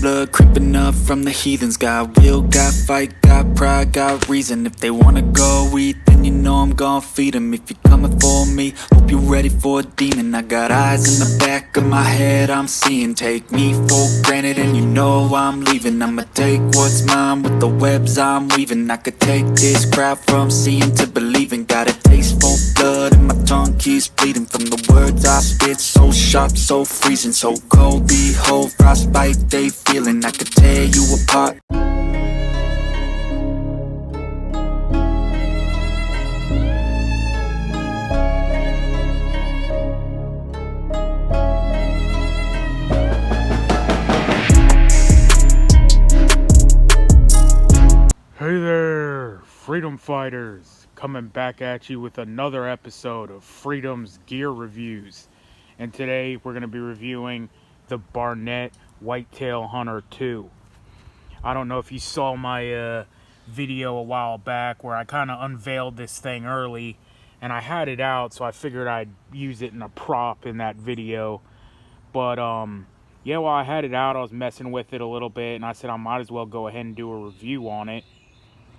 blood creeping up from the heathens. Got will, got fight, got pride, got reason. If they wanna go eat, then you know I'm gon' feed them. If you're coming for me, hope you're ready for a demon. I got eyes in the back of my head, I'm seeing. Take me for granted and you know I'm leaving. I'ma take what's mine with the webs I'm weaving. I could take this crowd from seeing to believing. Got a taste for blood and my tongue keeps bleeding from the words I spit. So sharp, so freezing, so cold. Behold, frostbite they feeling. I could tear you apart. Hey there, freedom fighters, coming back at you with another episode of Freedom's Gear Reviews. And today we're going to be reviewing the Barnett Whitetail Hunter 2. I don't know if you saw my video a while back where I kind of unveiled this thing early, and I had it out, so I figured I'd use it in a prop in that video. But yeah, while I had it out, I was messing with it a little bit, and I said I might as well go ahead and do a review on it.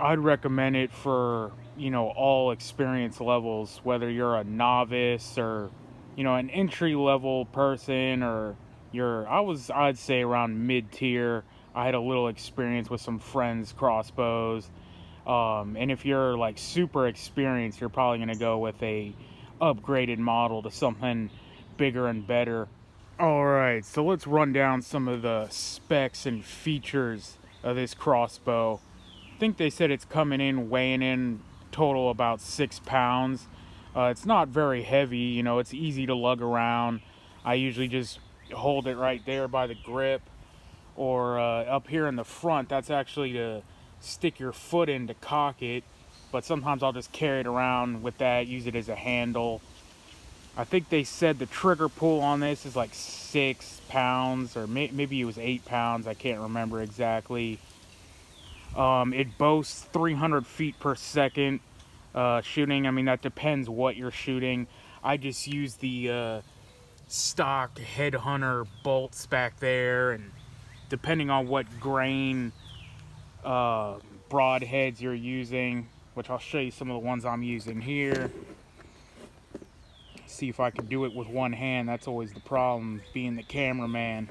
I'd recommend it for, all experience levels, whether you're a novice or, an entry-level person, or I'd say around mid-tier. I had a little experience with some friends' crossbows. And if you're like super experienced, you're probably going to go with a upgraded model to something bigger and better. Alright, so let's run down some of the specs and features of this crossbow. I think they said it's weighing in total about 6 pounds. It's not very heavy, it's easy to lug around. I usually just hold it right there by the grip, or up here in the front. That's actually to stick your foot in to cock it, but sometimes I'll just carry it around with that, use it as a handle. I think they said the trigger pull on this is like 6 pounds, or maybe it was 8 pounds, I can't remember exactly. It boasts 300 feet per second shooting. I mean, that depends what you're shooting. I just use the stock headhunter bolts back there, and depending on what grain broadheads you're using, which I'll show you some of the ones I'm using here. See if I can do it with one hand. That's always the problem, being the cameraman.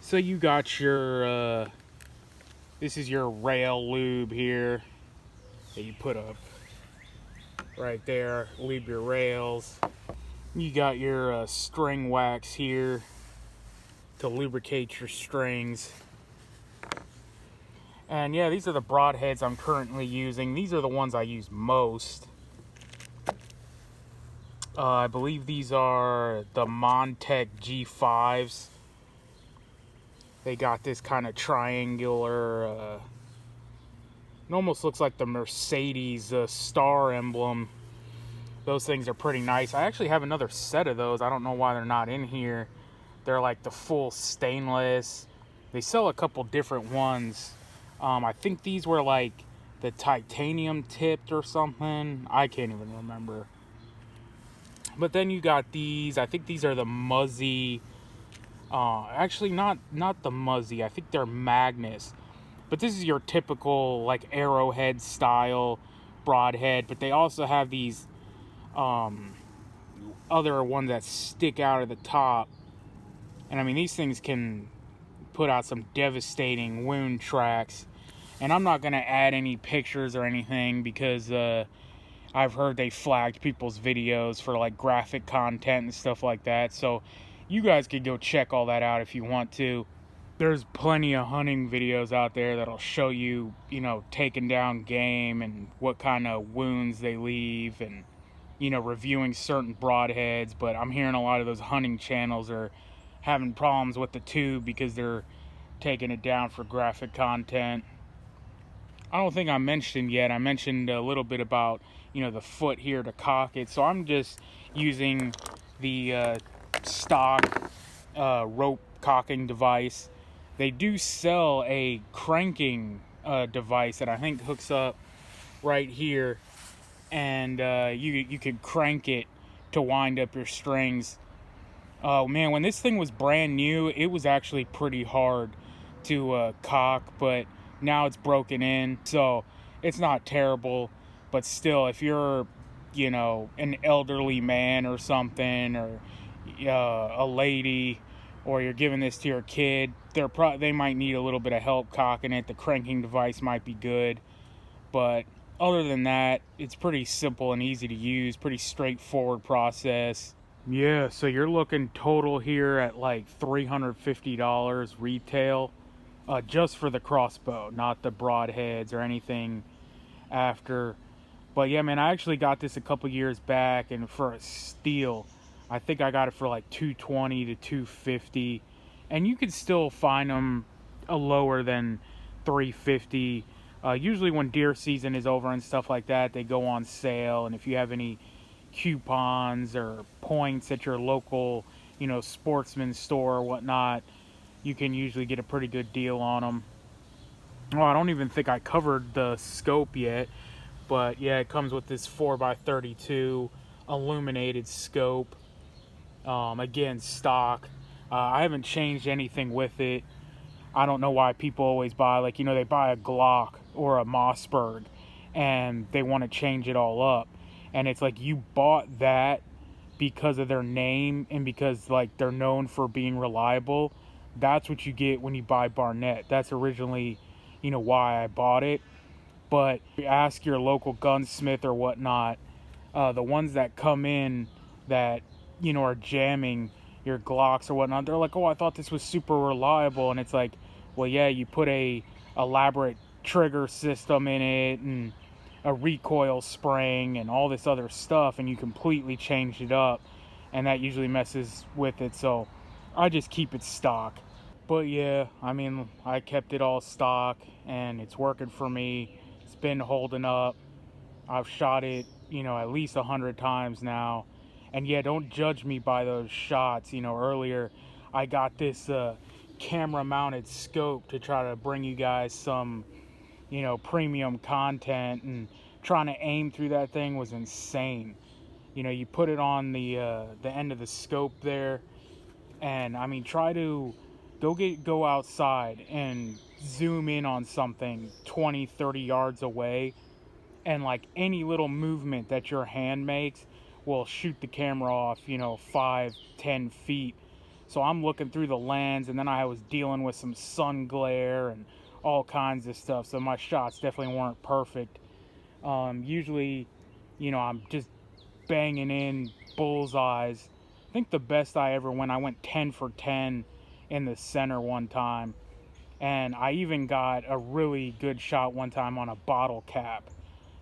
So you got your this is your rail lube here that you put up right there, lube your rails. You got your string wax here to lubricate your strings. And yeah, these are the broadheads I'm currently using. These are the ones I use most. I believe these are the Montech G5s. They got this kind of triangular, it almost looks like the Mercedes star emblem. Those things are pretty nice. I actually have another set of those. I don't know why they're not in here. They're like the full stainless. They sell a couple different ones. I think these were like the titanium tipped or something. I can't even remember. But then you got these. I think these are the Muzzy. Actually, not the Muzzy. I think they're Magnus. But this is your typical like arrowhead style broadhead. But they also have these other ones that stick out of the top. And I mean, these things can put out some devastating wound tracks. And I'm not going to add any pictures or anything because I've heard they flagged people's videos for like graphic content and stuff like that. So you guys could go check all that out if you want to. There's plenty of hunting videos out there that'll show you, taking down game and what kind of wounds they leave, and, reviewing certain broadheads. But I'm hearing a lot of those hunting channels are having problems with the tube because they're taking it down for graphic content. I don't think I mentioned yet. I mentioned a little bit about, the foot here to cock it. So I'm just using the stock rope cocking device. They do sell a cranking device that I think hooks up right here, and you could crank it to wind up your strings. Oh man, when this thing was brand new, it was actually pretty hard to cock, but now it's broken in, so it's not terrible. But still, if you're, an elderly man or something, or a lady, or you're giving this to your kid, they might need a little bit of help cocking it. The cranking device might be good, but other than that, it's pretty simple and easy to use, pretty straightforward process. Yeah, so you're looking total here at like $350 retail, just for the crossbow, not the broadheads or anything after. But yeah, man, I actually got this a couple years back, and for a steal, I think I got it for like $220 to $250, and you could still find them lower than $350. Usually when deer season is over and stuff like that, they go on sale, and if you have any coupons or points at your local, sportsman store or whatnot, you can usually get a pretty good deal on them. Oh, I don't even think I covered the scope yet, but yeah, it comes with this 4x32 illuminated scope. Again, stock. I haven't changed anything with it. I don't know why people always buy, like, they buy a Glock or a Mossberg and they want to change it all up. And it's like, you bought that because of their name and because, like, they're known for being reliable. That's what you get when you buy Barnett. That's originally, why I bought it. But you ask your local gunsmith or whatnot, the ones that come in that, are jamming your Glocks or whatnot, they're like, oh, I thought this was super reliable. And it's like, well, yeah, you put a elaborate trigger system in it and a recoil spring and all this other stuff, and you completely changed it up, and that usually messes with it. So I just keep it stock. But yeah, I mean, I kept it all stock and it's working for me. It's been holding up. I've shot it, at least 100 times now. And yeah, don't judge me by those shots. Earlier I got this camera mounted scope to try to bring you guys some, premium content, and trying to aim through that thing was insane. You put it on the end of the scope there, and I mean, try to go outside and zoom in on something 20-30 yards away, and like any little movement that your hand makes will shoot the camera off 5-10 feet. So I'm looking through the lens, and then I was dealing with some sun glare and all kinds of stuff, so my shots definitely weren't perfect. Usually, I'm just banging in bullseyes. I think the best I ever went, I went 10 for 10 in the center one time, and I even got a really good shot one time on a bottle cap.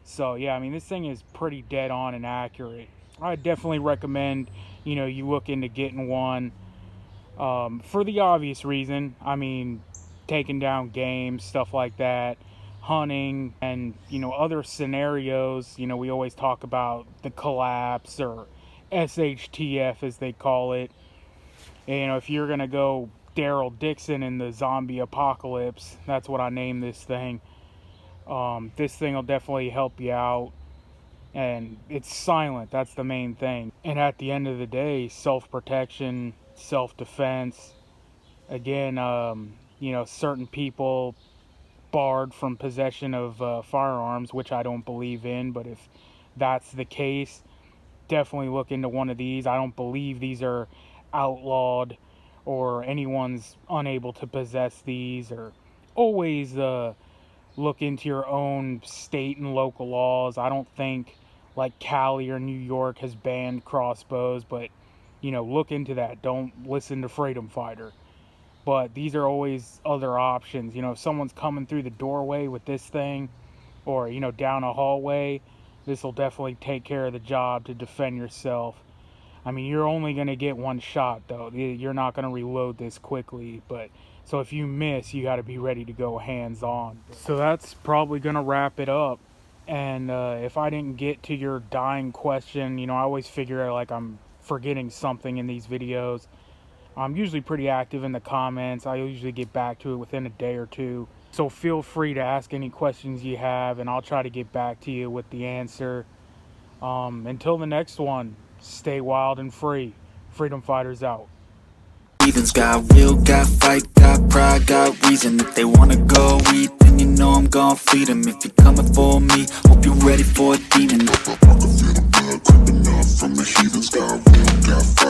So yeah, I mean, this thing is pretty dead on and accurate. I definitely recommend you look into getting one, for the obvious reason. I mean, taking down game, stuff like that, hunting, and other scenarios. We always talk about the collapse, or SHTF as they call it. And, if you're gonna go Daryl Dixon in the zombie apocalypse, that's what I named this thing. This thing will definitely help you out, and it's silent. That's the main thing. And at the end of the day, self-protection, self-defense. Again, certain people barred from possession of firearms, which I don't believe in, but if that's the case, definitely look into one of these. I don't believe these are outlawed or anyone's unable to possess these. Or always look into your own state and local laws. I don't think like Cali or New York has banned crossbows, but look into that. Don't listen to Freedom Fighter. But these are always other options. If someone's coming through the doorway with this thing, or down a hallway, this will definitely take care of the job to defend yourself. I mean, you're only going to get one shot, though. You're not going to reload this quickly, but so if you miss, you got to be ready to go hands-on. So that's probably going to wrap it up. And if I didn't get to your dying question, I always figure like I'm forgetting something in these videos. I'm usually pretty active in the comments. I usually get back to it within a day or two. So feel free to ask any questions you have, and I'll try to get back to you with the answer. Until the next one, stay wild and free. Freedom Fighters out. heathens. Got will, got fight, got pride, got reason. If they wanna go eat, then you know I'm gon' feed them. If you're coming for me, hope you're ready for a demon. I can feel the blood creeping up from the heathens. Got will, got fight.